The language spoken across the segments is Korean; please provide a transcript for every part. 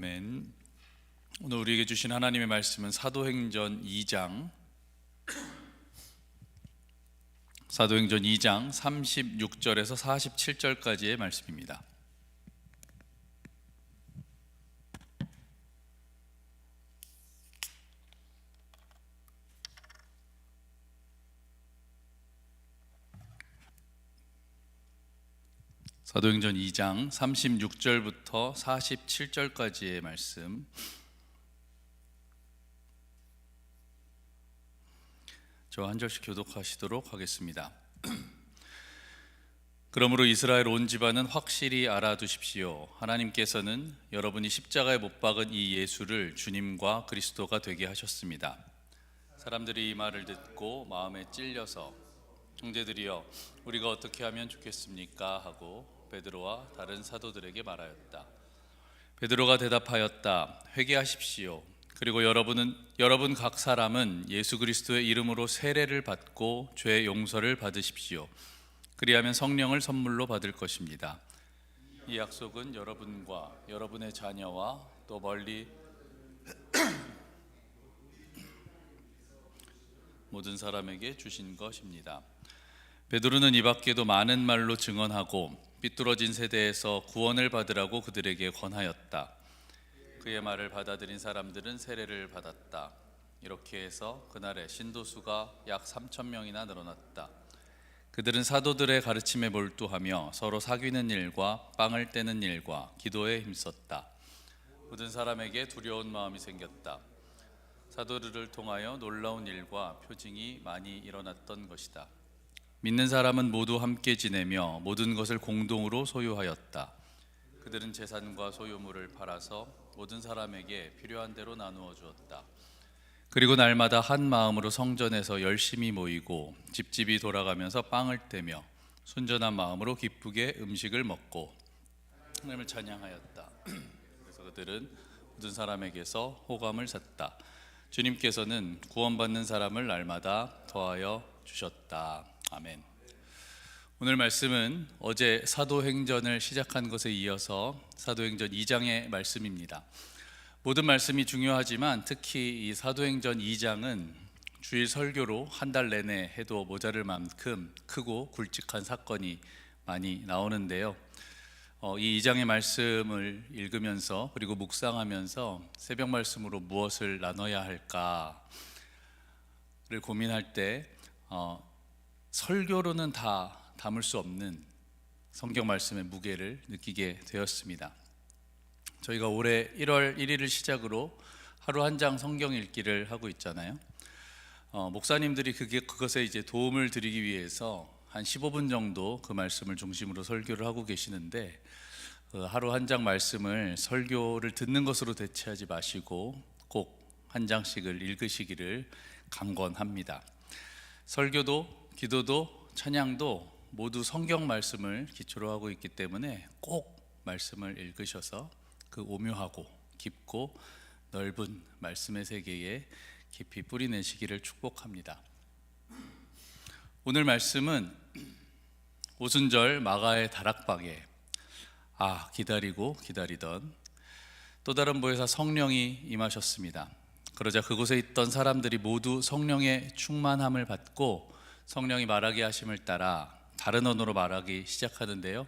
아멘. 오늘 우리에게 주신 하나님의 말씀은 사도행전 2장 36절에서 47절까지의 말씀입니다. 사도행전 2장 36절부터 47절까지의 말씀, 저 한 절씩 교독하시도록 하겠습니다. 그러므로 이스라엘 온 집안은 확실히 알아두십시오. 하나님께서는 여러분이 십자가에 못 박은 이 예수를 주님과 그리스도가 되게 하셨습니다. 사람들이 이 말을 듣고 마음에 찔려서 형제들이여, 우리가 어떻게 하면 좋겠습니까? 하고 베드로와 다른 사도들에게 말하였다. 베드로가 대답하였다. 회개하십시오. 그리고 여러분 각 사람은 예수 그리스도의 이름으로 세례를 받고 죄 용서를 받으십시오. 그리하면 성령을 선물로 받을 것입니다. 이 약속은 여러분과 여러분의 자녀와 또 멀리 모든 사람에게 주신 것입니다. 베드로는 이 밖에도 많은 말로 증언하고 삐뚤어진 세대에서 구원을 받으라고 그들에게 권하였다. 그의 말을 받아들인 사람들은 세례를 받았다. 이렇게 해서 그날에 신도수가 약 3,000명이나 늘어났다. 그들은 사도들의 가르침에 몰두하며 서로 사귀는 일과 빵을 떼는 일과 기도에 힘썼다. 모든 사람에게 두려운 마음이 생겼다. 사도들을 통하여 놀라운 일과 표징이 많이 일어났던 것이다. 믿는 사람은 모두 함께 지내며 모든 것을 공동으로 소유하였다. 그들은 재산과 소유물을 팔아서 모든 사람에게 필요한 대로 나누어 주었다. 그리고 날마다 한 마음으로 성전에서 열심히 모이고 집집이 돌아가면서 빵을 떼며 순전한 마음으로 기쁘게 음식을 먹고 하나님을 찬양하였다. 그래서 그들은 모든 사람에게서 호감을 샀다. 주님께서는 구원받는 사람을 날마다 더하여 주셨다. 아멘. 오늘 말씀은 어제 사도행전을 시작한 것에 이어서 사도행전 2장의 말씀입니다. 모든 말씀이 중요하지만 특히 이 사도행전 2장은 주일 설교로 한 달 내내 해도 모자랄 만큼 크고 굵직한 사건이 많이 나오는데요. 이 2장의 말씀을 읽으면서 그리고 묵상하면서 새벽 말씀으로 무엇을 나눠야 할까를 고민할 때 설교로는 다 담을 수 없는 성경 말씀의 무게를 느끼게 되었습니다. 저희가 올해 1월 1일을 시작으로 하루 한 장 성경 읽기를 하고 있잖아요. 목사님들이 그것에 이제 도움을 드리기 위해서 한 15분 정도 그 말씀을 중심으로 설교를 하고 계시는데, 하루 한 장 말씀을 설교를 듣는 것으로 대체하지 마시고 꼭 한 장씩을 읽으시기를 강권합니다. 설교도 기도도 찬양도 모두 성경 말씀을 기초로 하고 있기 때문에 꼭 말씀을 읽으셔서 그 오묘하고 깊고 넓은 말씀의 세계에 깊이 뿌리내시기를 축복합니다. 오늘 말씀은 오순절 마가의 다락방에 기다리고 기다리던 또 다른 보혜사 성령이 임하셨습니다. 그러자 그곳에 있던 사람들이 모두 성령의 충만함을 받고 성령이 말하게 하심을 따라 다른 언어로 말하기 시작하는데요.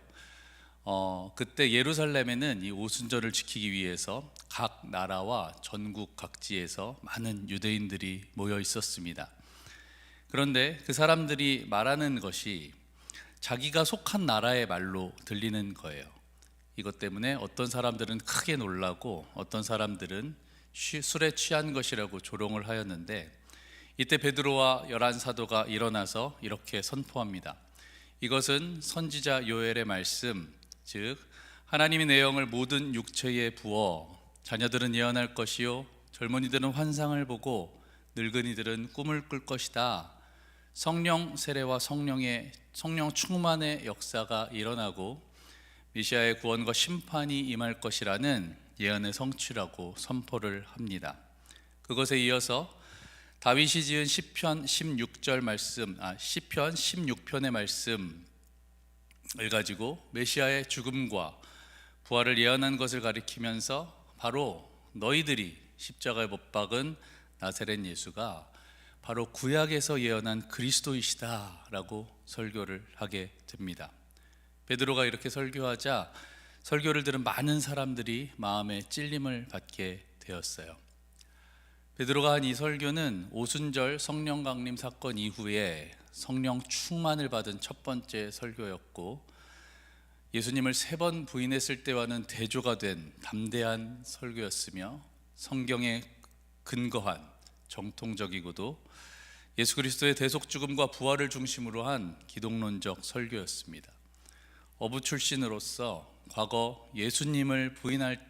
그때 예루살렘에는 이 오순절을 지키기 위해서 각 나라와 전국 각지에서 많은 유대인들이 모여 있었습니다. 그런데 그 사람들이 말하는 것이 자기가 속한 나라의 말로 들리는 거예요. 이것 때문에 어떤 사람들은 크게 놀라고 어떤 사람들은 술에 취한 것이라고 조롱을 하였는데, 이때 베드로와 11사도가 일어나서 이렇게 선포합니다. 이것은 선지자 요엘의 말씀, 즉 하나님이 내 영을 모든 육체에 부어 자녀들은 예언할 것이요 젊은이들은 환상을 보고 늙은이들은 꿈을 꿀 것이다. 성령 세례와 성령 충만의 역사가 일어나고 메시아의 구원과 심판이 임할 것이라는 예언의 성취라고 선포를 합니다. 그것에 이어서 다윗이 지은 시편 16편의 말씀을 가지고 메시아의 죽음과 부활을 예언한 것을 가리키면서 바로 너희들이 십자가에 못 박은 나사렛 예수가 바로 구약에서 예언한 그리스도이시다라고 설교를 하게 됩니다. 베드로가 이렇게 설교하자 설교를 들은 많은 사람들이 마음에 찔림을 받게 되었어요. 베드로가 한 이 설교는 오순절 성령 강림 사건 이후에 성령 충만을 받은 첫 번째 설교였고, 예수님을 3번 부인했을 때와는 대조가 된 담대한 설교였으며, 성경에 근거한 정통적이고도 예수 그리스도의 대속 죽음과 부활을 중심으로 한 기독론적 설교였습니다. 어부 출신으로서 과거 예수님을 부인할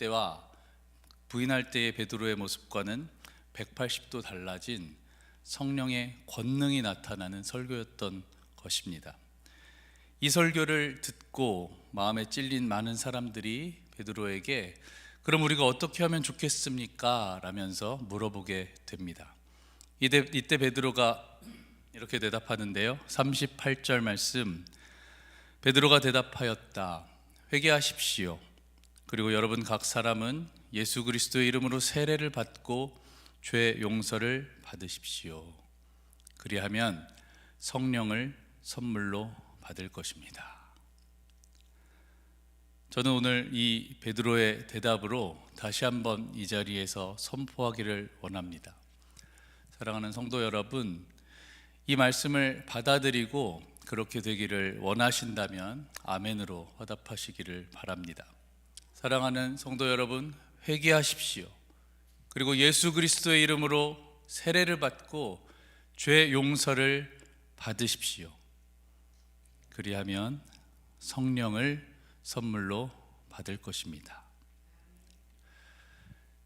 때의 베드로의 모습과는 180도 달라진 성령의 권능이 나타나는 설교였던 것입니다. 이 설교를 듣고 마음에 찔린 많은 사람들이 베드로에게 그럼 우리가 어떻게 하면 좋겠습니까? 라면서 물어보게 됩니다. 이때 베드로가 이렇게 대답하는데요, 38절 말씀, 베드로가 대답하였다. 회개하십시오. 그리고 여러분 각 사람은 예수 그리스도의 이름으로 세례를 받고 죄 용서를 받으십시오. 그리하면 성령을 선물로 받을 것입니다. 저는 오늘 이 베드로의 대답으로 다시 한번 이 자리에서 선포하기를 원합니다. 사랑하는 성도 여러분, 이 말씀을 받아들이고 그렇게 되기를 원하신다면 아멘으로 화답하시기를 바랍니다. 사랑하는 성도 여러분, 회개하십시오. 그리고 예수 그리스도의 이름으로 세례를 받고 죄 용서를 받으십시오. 그리하면 성령을 선물로 받을 것입니다.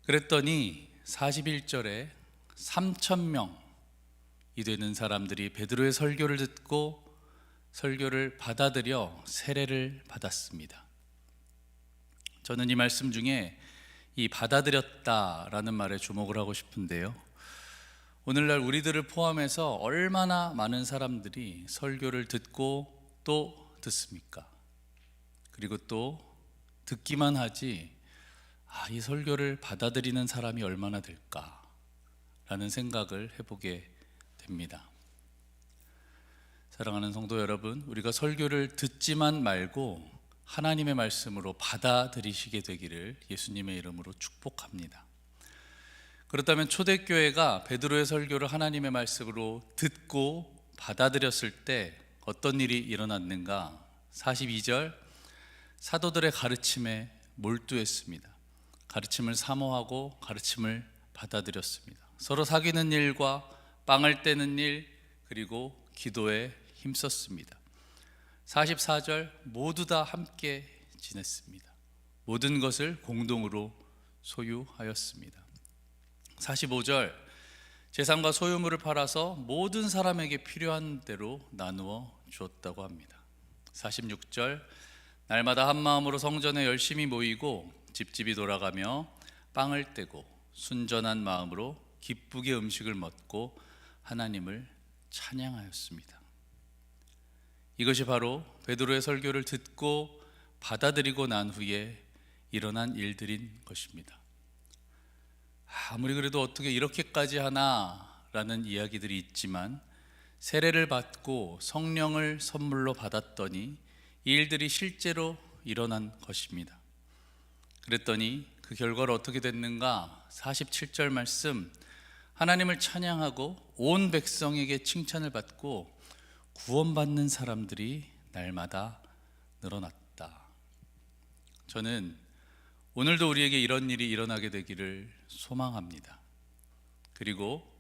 그랬더니 41절에 3,000명이 되는 사람들이 베드로의 설교를 듣고 설교를 받아들여 세례를 받았습니다. 저는 이 말씀 중에 이 받아들였다라는 말에 주목을 하고 싶은데요, 오늘날 우리들을 포함해서 얼마나 많은 사람들이 설교를 듣고 또 듣습니까? 그리고 또 듣기만 하지 이 설교를 받아들이는 사람이 얼마나 될까라는 생각을 해보게 됩니다. 사랑하는 성도 여러분, 우리가 설교를 듣지만 말고 하나님의 말씀으로 받아들이시게 되기를 예수님의 이름으로 축복합니다. 그렇다면 초대교회가 베드로의 설교를 하나님의 말씀으로 듣고 받아들였을 때 어떤 일이 일어났는가? 42절, 사도들의 가르침에 몰두했습니다. 가르침을 사모하고 가르침을 받아들였습니다. 서로 사귀는 일과 빵을 떼는 일, 그리고 기도에 힘썼습니다. 44절, 모두 다 함께 지냈습니다. 모든 것을 공동으로 소유하였습니다. 45절, 재산과 소유물을 팔아서 모든 사람에게 필요한 대로 나누어 주었다고 합니다. 46절, 날마다 한 마음으로 성전에 열심히 모이고 집집이 돌아가며 빵을 떼고 순전한 마음으로 기쁘게 음식을 먹고 하나님을 찬양하였습니다. 이것이 바로 베드로의 설교를 듣고 받아들이고 난 후에 일어난 일들인 것입니다. 아무리 그래도 어떻게 이렇게까지 하나라는 이야기들이 있지만, 세례를 받고 성령을 선물로 받았더니 이 일들이 실제로 일어난 것입니다. 그랬더니 그 결과로 어떻게 됐는가? 47절 말씀, 하나님을 찬양하고 온 백성에게 칭찬을 받고 구원받는 사람들이 날마다 늘어났다. 저는 오늘도 우리에게 이런 일이 일어나게 되기를 소망합니다. 그리고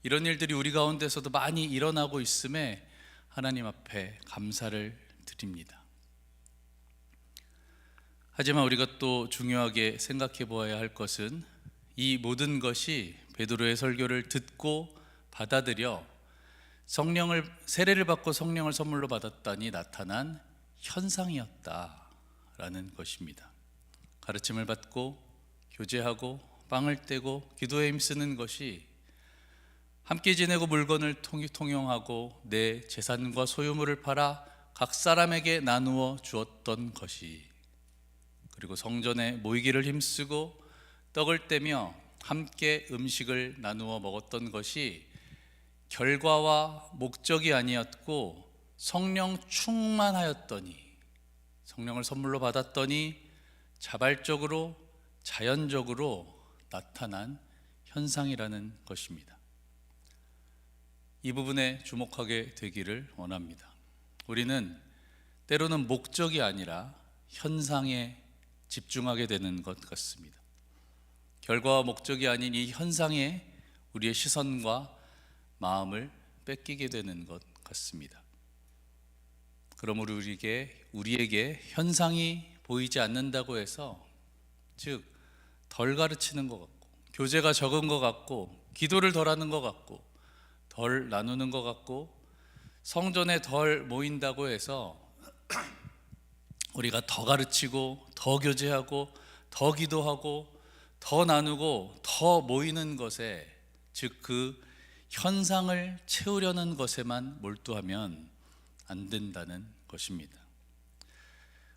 이런 일들이 우리 가운데서도 많이 일어나고 있음에 하나님 앞에 감사를 드립니다. 하지만 우리가 또 중요하게 생각해 보아야 할 것은 이 모든 것이 베드로의 설교를 듣고 받아들여 세례를 받고 성령을 선물로 받았다니 나타난 현상이었다라는 것입니다. 가르침을 받고 교제하고 빵을 떼고 기도에 힘쓰는 것이, 함께 지내고 물건을 통용하고 내 재산과 소유물을 팔아 각 사람에게 나누어 주었던 것이, 그리고 성전에 모이기를 힘쓰고 떡을 떼며 함께 음식을 나누어 먹었던 것이 결과와 목적이 아니었고 성령 충만하였더니, 성령을 선물로 받았더니 자발적으로 자연적으로 나타난 현상이라는 것입니다. 이 부분에 주목하게 되기를 원합니다. 우리는 때로는 목적이 아니라 현상에 집중하게 되는 것 같습니다. 결과와 목적이 아닌 이 현상에 우리의 시선과 마음을 뺏기게 되는 것 같습니다. 그러므로 우리에게 현상이 보이지 않는다고 해서, 즉 덜 가르치는 것 같고, 교제가 적은 것 같고, 기도를 덜 하는 것 같고, 덜 나누는 것 같고, 성전에 덜 모인다고 해서 우리가 더 가르치고, 더 교제하고, 더 기도하고, 더 나누고, 더 모이는 것에, 즉 그 현상을 채우려는 것에만 몰두하면 안 된다는 것입니다.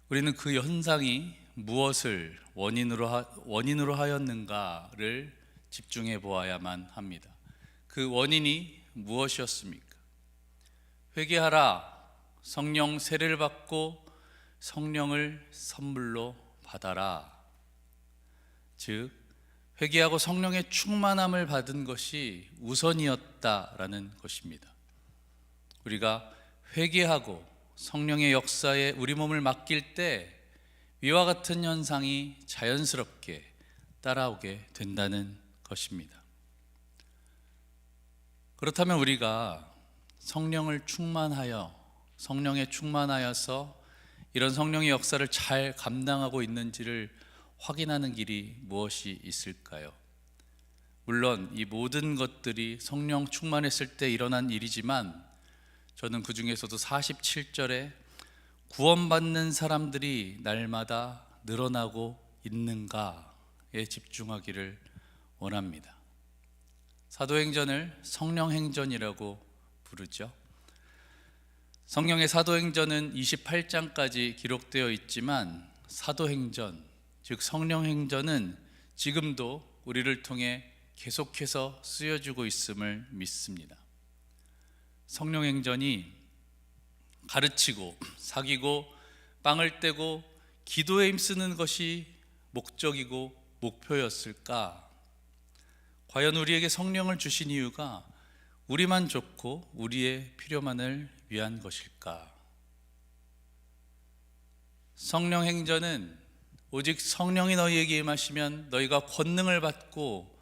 우리는 그 현상이 무엇을 원인으로 하였는가를 집중해 보아야만 합니다. 그 원인이 무엇이었습니까? 회개하라, 성령 세례를 받고 성령을 선물로 받아라. 즉 회개하고 성령의 충만함을 받은 것이 우선이었다라는 것입니다. 우리가 회개하고 성령의 역사에 우리 몸을 맡길 때 위와 같은 현상이 자연스럽게 따라오게 된다는 것입니다. 그렇다면 우리가 성령에 충만하여서 이런 성령의 역사를 잘 감당하고 있는지를 확인하는 길이 무엇이 있을까요? 물론 이 모든 것들이 성령 충만했을 때 일어난 일이지만, 저는 그 중에서도 47절에 구원받는 사람들이 날마다 늘어나고 있는가에 집중하기를 원합니다. 사도행전을 성령행전이라고 부르죠. 성령의 사도행전은 28장까지 기록되어 있지만, 사도행전, 즉 성령행전은 지금도 우리를 통해 계속해서 쓰여지고 있음을 믿습니다. 성령행전이 가르치고 사귀고 빵을 떼고 기도에 힘쓰는 것이 목적이고 목표였을까? 과연 우리에게 성령을 주신 이유가 우리만 좋고 우리의 필요만을 위한 것일까? 성령행전은 오직 성령이 너희에게 임하시면 너희가 권능을 받고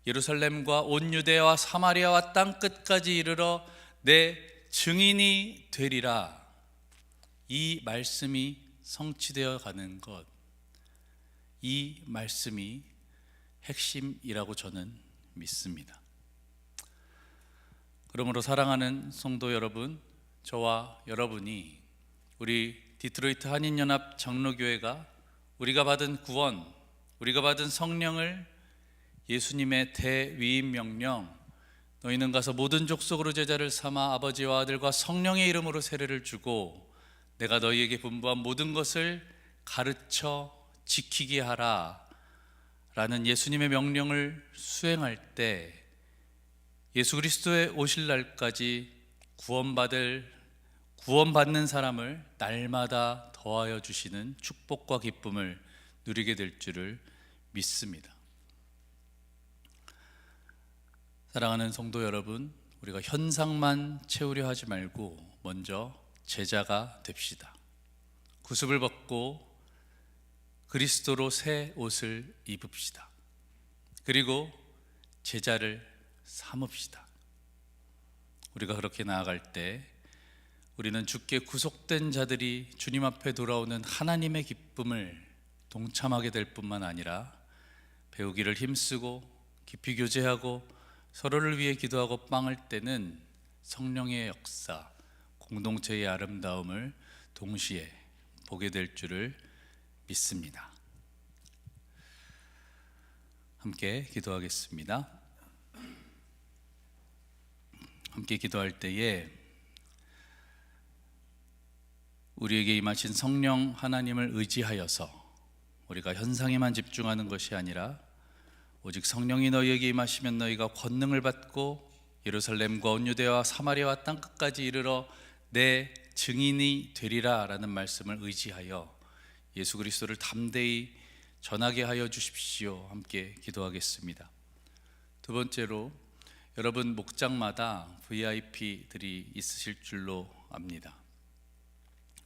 예루살렘과 온 유대와 사마리아와 땅 끝까지 이르러 내 증인이 되리라. 이 말씀이 성취되어 가는 것, 이 말씀이 핵심이라고 저는 믿습니다. 그러므로 사랑하는 성도 여러분, 저와 여러분이 우리 디트로이트 한인연합 장로교회가 우리가 받은 구원, 우리가 받은 성령을 예수님의 대위임 명령, 너희는 가서 모든 족속으로 제자를 삼아 아버지와 아들과 성령의 이름으로 세례를 주고 내가 너희에게 분부한 모든 것을 가르쳐 지키게 하라 라는 예수님의 명령을 수행할 때 예수 그리스도의 오실 날까지 구원받는 사람을 날마다 더하여 주시는 축복과 기쁨을 누리게 될 줄을 믿습니다. 사랑하는 성도 여러분, 우리가 현상만 채우려 하지 말고 먼저 제자가 됩시다. 구습을 벗고 그리스도로 새 옷을 입읍시다. 그리고 제자를 삼읍시다. 우리가 그렇게 나아갈 때 우리는 주께 구속된 자들이 주님 앞에 돌아오는 하나님의 기쁨을 동참하게 될 뿐만 아니라 배우기를 힘쓰고 깊이 교제하고 서로를 위해 기도하고 빵을 떼는 성령의 역사, 공동체의 아름다움을 동시에 보게 될 줄을 믿습니다. 함께 기도하겠습니다. 함께 기도할 때에 우리에게 임하신 성령 하나님을 의지하여서 우리가 현상에만 집중하는 것이 아니라 오직 성령이 너희에게 임하시면 너희가 권능을 받고 예루살렘과 온 유대와 사마리아와 땅 끝까지 이르러 내 증인이 되리라 라는 말씀을 의지하여 예수 그리스도를 담대히 전하게 하여 주십시오. 함께 기도하겠습니다. 두 번째로, 여러분 목장마다 VIP들이 있으실 줄로 압니다.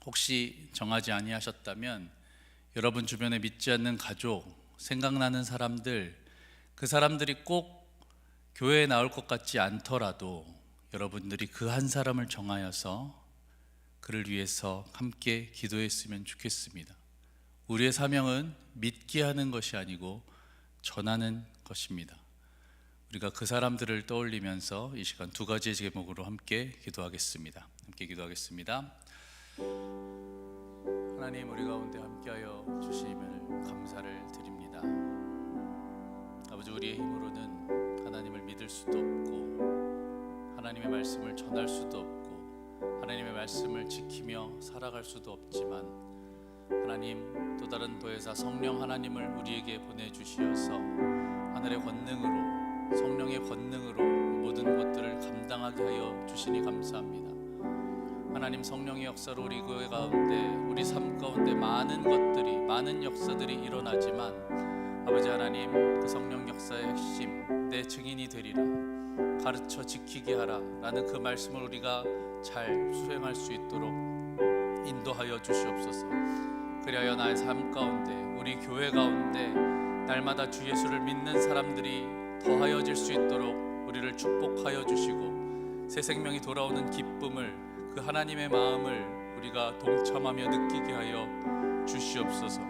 혹시 정하지 아니하셨다면 여러분 주변에 믿지 않는 가족, 생각나는 사람들, 그 사람들이 꼭 교회에 나올 것 같지 않더라도 여러분들이 그 한 사람을 정하여서 그를 위해서 함께 기도했으면 좋겠습니다. 우리의 사명은 믿게 하는 것이 아니고 전하는 것입니다. 우리가 그 사람들을 떠올리면서 이 시간 두 가지의 제목으로 함께 기도하겠습니다. 함께 기도하겠습니다. 하나님, 우리 가운데 함께하여 주심을 감사를 드립니다. 아버지, 우리의 힘으로는 하나님을 믿을 수도 없고 하나님의 말씀을 전할 수도 없고 하나님의 말씀을 지키며 살아갈 수도 없지만, 하나님, 또 다른 보혜사 성령 하나님을 우리에게 보내주시어서 하늘의 권능으로, 성령의 권능으로 모든 것들을 감당하게 하여 주시니 감사합니다. 하나님, 성령의 역사로 우리 교회 가운데, 우리 삶 가운데 많은 것들이, 많은 역사들이 일어나지만, 아버지 하나님, 그 성령 역사의 핵심, 내 증인이 되리라, 가르쳐 지키게 하라 라는 그 말씀을 우리가 잘 수행할 수 있도록 인도하여 주시옵소서. 그리하여 나의 삶 가운데, 우리 교회 가운데 날마다 주 예수를 믿는 사람들이 더하여질 수 있도록 우리를 축복하여 주시고, 새 생명이 돌아오는 기쁨을, 그 하나님의 마음을 우리가 동참하며 느끼게 하여 주시옵소서.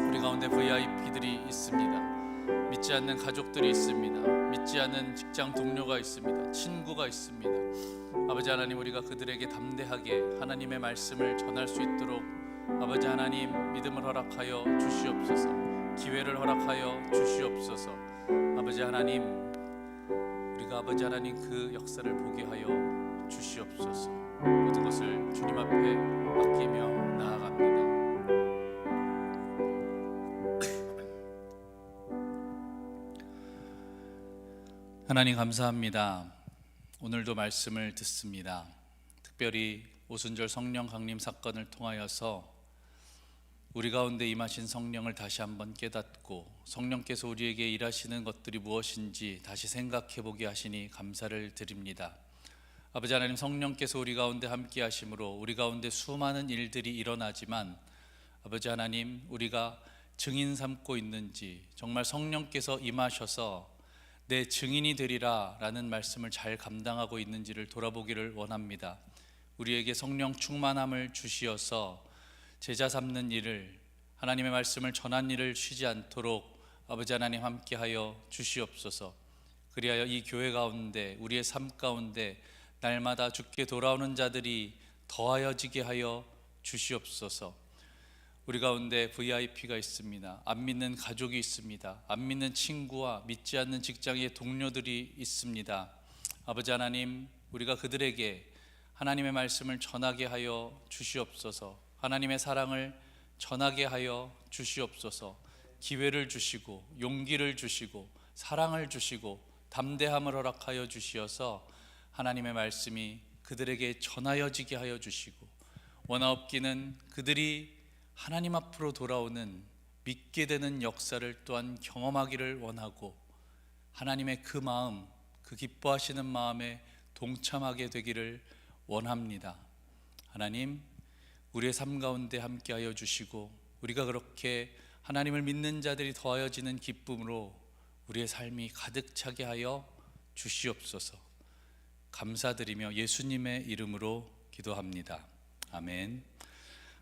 우리 가운데 VIP들이 있습니다. 믿지 않는 가족들이 있습니다. 믿지 않는 직장 동료가 있습니다. 친구가 있습니다. 아버지 하나님, 우리가 그들에게 담대하게 하나님의 말씀을 전할 수 있도록 아버지 하나님, 믿음을 허락하여 주시옵소서. 기회를 허락하여 주시옵소서. 아버지 하나님, 우리가 아버지 하나님 그 역사를 보게 하여 주시옵소서. 모든 것을 주님 앞에 맡기며 나아갑니다. 하나님 감사합니다. 오늘도 말씀을 듣습니다. 특별히 오순절 성령 강림 사건을 통하여서 우리 가운데 임하신 성령을 다시 한번 깨닫고, 성령께서 우리에게 일하시는 것들이 무엇인지 다시 생각해 보게 하시니 감사를 드립니다. 아버지 하나님, 성령께서 우리 가운데 함께 하심으로 우리 가운데 수많은 일들이 일어나지만, 아버지 하나님, 우리가 증인 삼고 있는지, 정말 성령께서 임하셔서 내 증인이 되리라 라는 말씀을 잘 감당하고 있는지를 돌아보기를 원합니다. 우리에게 성령 충만함을 주시어서 제자 삼는 일을, 하나님의 말씀을 전한 일을 쉬지 않도록 아버지 하나님 함께하여 주시옵소서. 그리하여 이 교회 가운데, 우리의 삶 가운데 날마다 주께 돌아오는 자들이 더하여지게 하여 주시옵소서. 우리 가운데 VIP가 있습니다. 안 믿는 가족이 있습니다. 안 믿는 친구와 믿지 않는 직장의 동료들이 있습니다. 아버지 하나님, 우리가 그들에게 하나님의 말씀을 전하게 하여 주시옵소서. 하나님의 사랑을 전하게 하여 주시옵소서. 기회를 주시고 용기를 주시고 사랑을 주시고 담대함을 허락하여 주시어서 하나님의 말씀이 그들에게 전하여지게 하여 주시고, 원하옵기는 그들이 하나님 앞으로 돌아오는 믿게 되는 역사를 또한 경험하기를 원하고, 하나님의 그 마음, 그 기뻐하시는 마음에 동참하게 되기를 원합니다. 하나님, 우리의 삶 가운데 함께하여 주시고, 우리가 그렇게 하나님을 믿는 자들이 더하여지는 기쁨으로 우리의 삶이 가득 차게 하여 주시옵소서. 감사드리며 예수님의 이름으로 기도합니다. 아멘.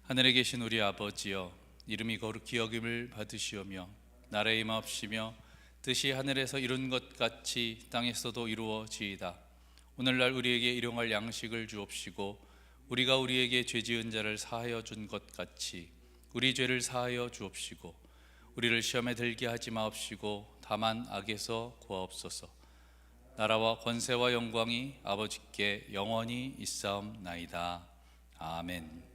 하늘에 계신 우리 아버지여, 이름이 거룩히 여김을 받으시오며 나라의 임하옵시며 뜻이 하늘에서 이룬 것 같이 땅에서도 이루어지이다. 오늘날 우리에게 일용할 양식을 주옵시고, 우리가 우리에게 죄지은 자를 사하여 준 것 같이 우리 죄를 사하여 주옵시고, 우리를 시험에 들게 하지 마옵시고 다만 악에서 구하옵소서. 나라와 권세와 영광이 아버지께 영원히 있사옵나이다. 아멘.